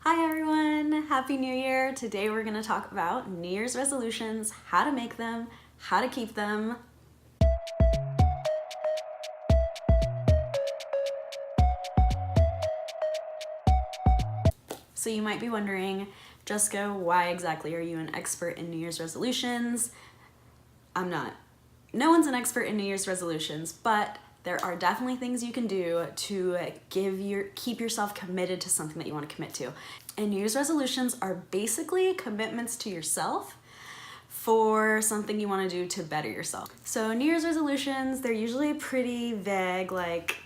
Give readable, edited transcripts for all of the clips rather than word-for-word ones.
Hi everyone, Happy New Year. Today we're going to talk about New Year's resolutions, how to make them, how to keep them. So you might be wondering, Jessica, why exactly are you an expert in New Year's resolutions? I'm not. No one's an expert in New Year's resolutions, but there are definitely things you can do to keep yourself committed to something that you want to commit to. And New Year's resolutions are basically commitments to yourself for something you want to do to better yourself. So New Year's resolutions, they're usually pretty vague, like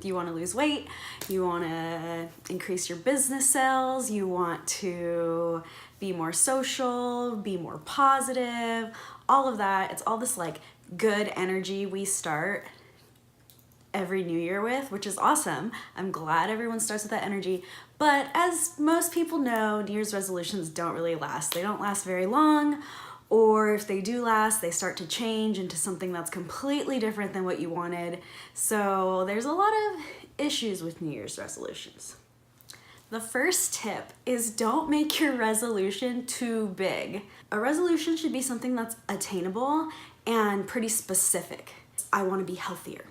you want to lose weight, you want to increase your business sales, you want to be more social, be more positive, all of that. It's all this like good energy we start every new year with, which is awesome. I'm glad everyone starts with that energy. But as most people know, New Year's resolutions don't really last. They don't last very long, or if they do last, they start to change into something that's completely different than what you wanted. So there's a lot of issues with New Year's resolutions. The first tip is don't make your resolution too big. A resolution should be something that's attainable and pretty specific. I want to be healthier.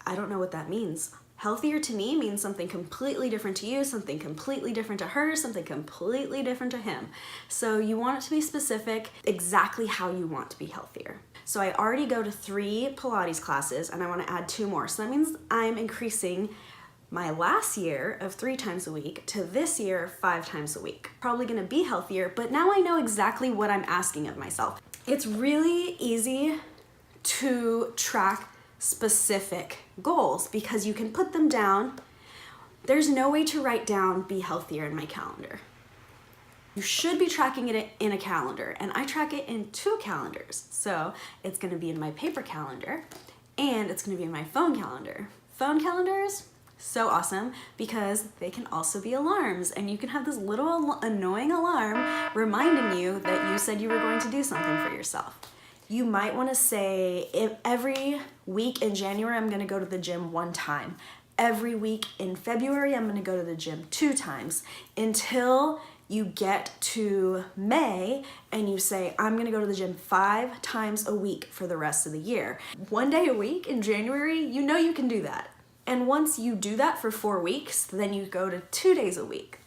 I don't know what that means. Healthier to me means something completely different to you, something completely different to her, something completely different to him. So you want it to be specific, exactly how you want to be healthier. So I already go to 3 Pilates classes and I want to add 2 more. So that means I'm increasing my last year of 3 times a week to this year 5 times a week. Probably gonna be healthier, but now I know exactly what I'm asking of myself. It's really easy to track specific goals because you can put them down. There's no way to write down be healthier in my calendar. You should be tracking it in a calendar, and I track it in 2 calendars. So it's gonna be in my paper calendar and it's gonna be in my phone calendar. Phone calendars, so awesome because they can also be alarms, and you can have this little annoying alarm reminding you that you said you were going to do something for yourself. You might want to say, if every week in January, I'm going to go to the gym 1 time. Every week in February, I'm going to go to the gym 2 times until you get to May and you say, I'm going to go to the gym 5 times a week for the rest of the year. 1 day a week in January, you know you can do that. And once you do that for 4 weeks, then you go to 2 days a week.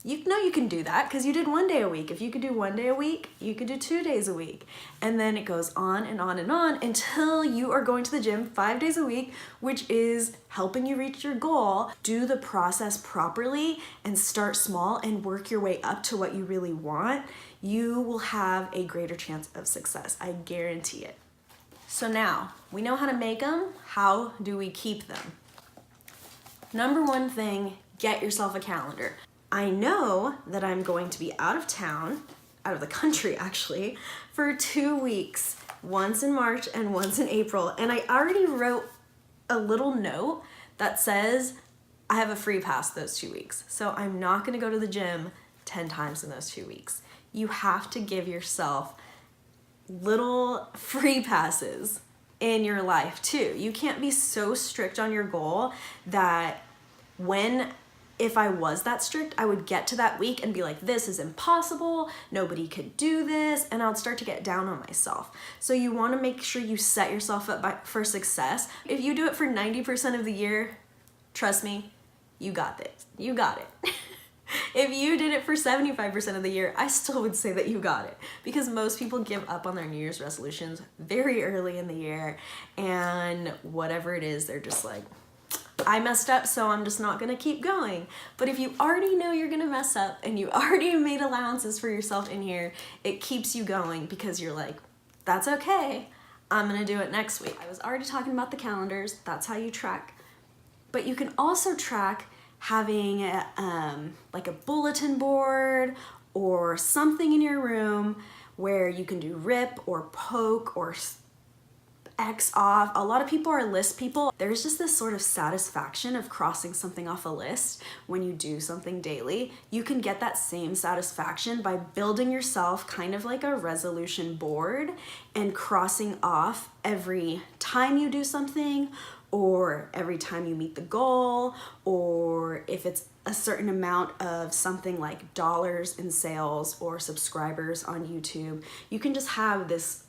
You know you can do that because you did 1 day a week. If you could do 1 day a week, you could do 2 days a week. And then it goes on and on and on until you are going to the gym 5 days a week, which is helping you reach your goal. Do the process properly and start small and work your way up to what you really want. You will have a greater chance of success. I guarantee it. So now we know how to make them. How do we keep them? Number 1 thing, get yourself a calendar. I know that I'm going to be out of town, out of the country actually, for 2 weeks, once in March and once in April. And I already wrote a little note that says I have a free pass those 2 weeks. So I'm not gonna go to the gym 10 times in those 2 weeks. You have to give yourself little free passes in your life too. You can't be so strict on your goal that if I was that strict, I would get to that week and be like, this is impossible, nobody could do this, and I would start to get down on myself. So you want to make sure you set yourself up for success. If you do it for 90% of the year, trust me, you got this. You got it. If you did it for 75% of the year, I still would say that you got it, because most people give up on their New Year's resolutions very early in the year, and whatever it is, they're just like, I messed up, so I'm just not gonna keep going. But if you already know you're gonna mess up and you already made allowances for yourself in here, it keeps you going because you're like, that's okay, I'm gonna do it next week. I was already talking about the calendars, that's how you track. But you can also track having like a bulletin board or something in your room where you can do rip or poke or X off. A lot of people are list people. There's just this sort of satisfaction of crossing something off a list when you do something daily. You can get that same satisfaction by building yourself kind of like a resolution board and crossing off every time you do something or every time you meet the goal, or if it's a certain amount of something like dollars in sales or subscribers on YouTube. You can just have this,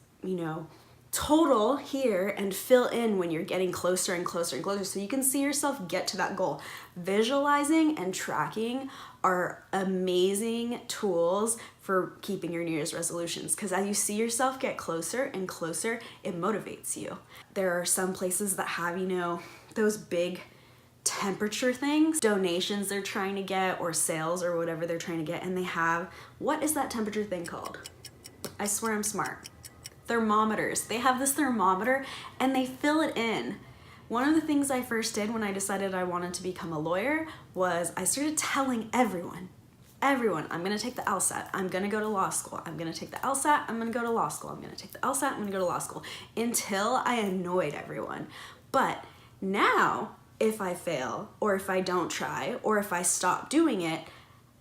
total here and fill in when you're getting closer and closer and closer, so you can see yourself get to that goal. Visualizing and tracking are amazing tools for keeping your New Year's resolutions, because as you see yourself get closer and closer, it motivates you. There are some places that have, those big temperature things, donations they're trying to get, or sales or whatever they're trying to get, and they have, what is that temperature thing called? I swear I'm smart. Thermometers. They have this thermometer and they fill it in. One of the things I first did when I decided I wanted to become a lawyer was I started telling everyone, I'm gonna take the LSAT, I'm gonna go to law school, I'm gonna take the LSAT, I'm gonna go to law school, I'm gonna take the LSAT, I'm gonna go to law school, until I annoyed everyone. But now, if I fail, or if I don't try, or if I stop doing it,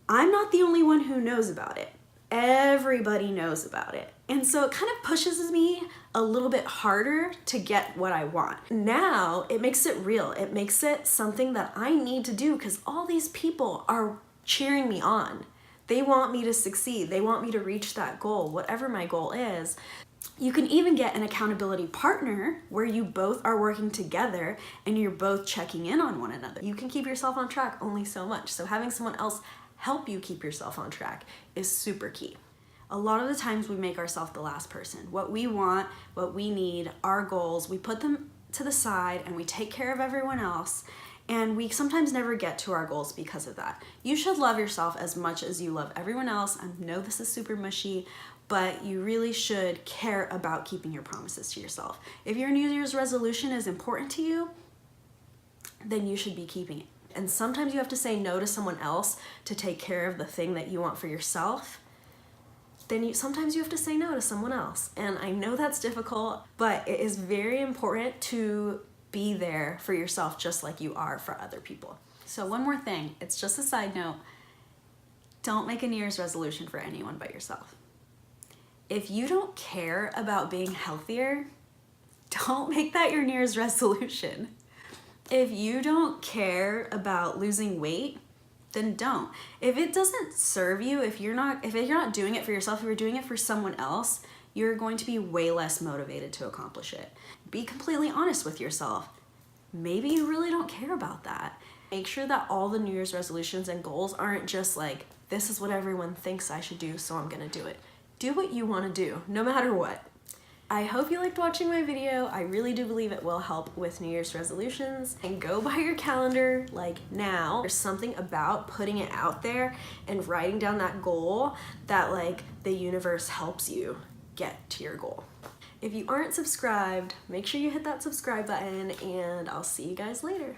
I'm not the only one who knows about it. Everybody knows about it. And so it kind of pushes me a little bit harder to get what I want. Now it makes it real. It makes it something that I need to do, because all these people are cheering me on. They want me to succeed. They want me to reach that goal, whatever my goal is. You can even get an accountability partner where you both are working together and you're both checking in on one another. You can keep yourself on track only so much. So having someone else help you keep yourself on track is super key. A lot of the times we make ourselves the last person. What we want, what we need, our goals, we put them to the side and we take care of everyone else, and we sometimes never get to our goals because of that. You should love yourself as much as you love everyone else. I know this is super mushy, but you really should care about keeping your promises to yourself. If your New Year's resolution is important to you, then you should be keeping it. And sometimes you have to say no to someone else to take care of the thing that you want for yourself. Sometimes you have to say no to someone else. And I know that's difficult, but it is very important to be there for yourself just like you are for other people. So one more thing, it's just a side note. Don't make a New Year's resolution for anyone but yourself. If you don't care about being healthier, don't make that your New Year's resolution. If you don't care about losing weight, then don't. If it doesn't serve you, if you're not doing it for yourself, if you're doing it for someone else, you're going to be way less motivated to accomplish it. Be completely honest with yourself. Maybe you really don't care about that. Make sure that all the New Year's resolutions and goals aren't just like, this is what everyone thinks I should do, so I'm gonna do it. Do what you wanna do, no matter what. I hope you liked watching my video. I really do believe it will help with New Year's resolutions. And go by your calendar like now. There's something about putting it out there and writing down that goal that like the universe helps you get to your goal. If you aren't subscribed, make sure you hit that subscribe button, and I'll see you guys later.